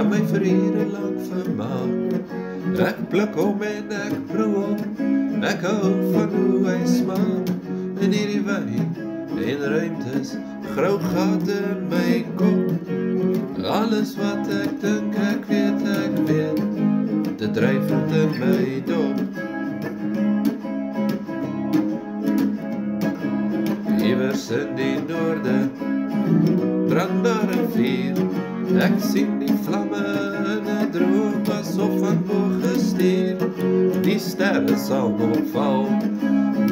kan my vir ure lang vermaak. Ek pluk hom en ek proe hom, ek hou van hoe hy smaak. In hierdie wyn en ruimtes, grou gate in my kop. Alles wat ek dink, ek weet, dit dryf het in my dop. Iewers in die noorde, brand daar 'n vuur. Ek sien die vlamme in 'n droom, asof van bo gestuur. Die sterre sal nog val,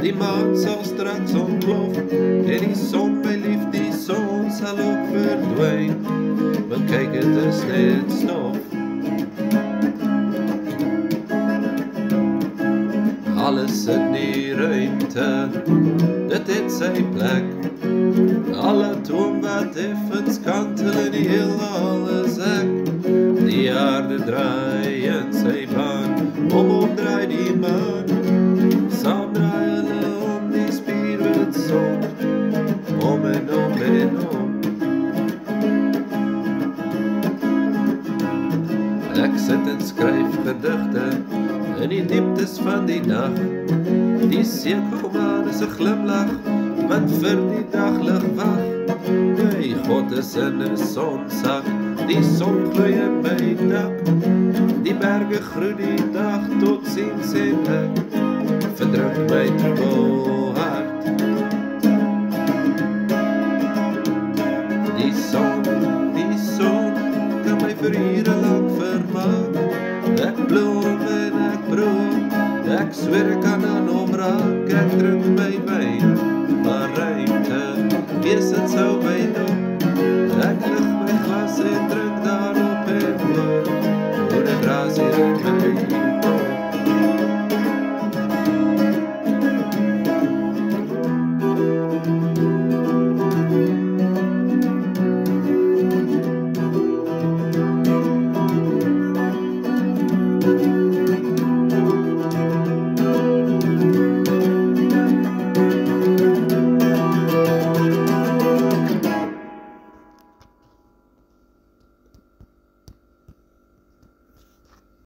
die maan sal straks ontplof, en die son, my lief, die son sal ook verdwyn. Want kyk, het is net stof. Alles in die ruimte, dit het sy plek. Alle atoom wat effens kantel in die heelal is ek. Die aarde draai in sy baan, omdraai die maan. Saam draai hulle om die spierwit son, om en om en om. Ek sit en skryf gedigte in die dieptes van die nag. Die see kom aan is 'n glimlach wat vir die daglig wag. My God is in 'n sonsak, die son gloei in my dak. Die berge groet die dag, tot ziens en ek verdruk my troebel hart. Die son kan my vir ure lang vermaak. Ek bloem en ek broom, ek sweer ek kan aan hom raak. Ek drink my wyn, maar ruimte, wees het sou my dop. Ek lig my glas en drink daarop en hoor hoe dit raas hier in my kop.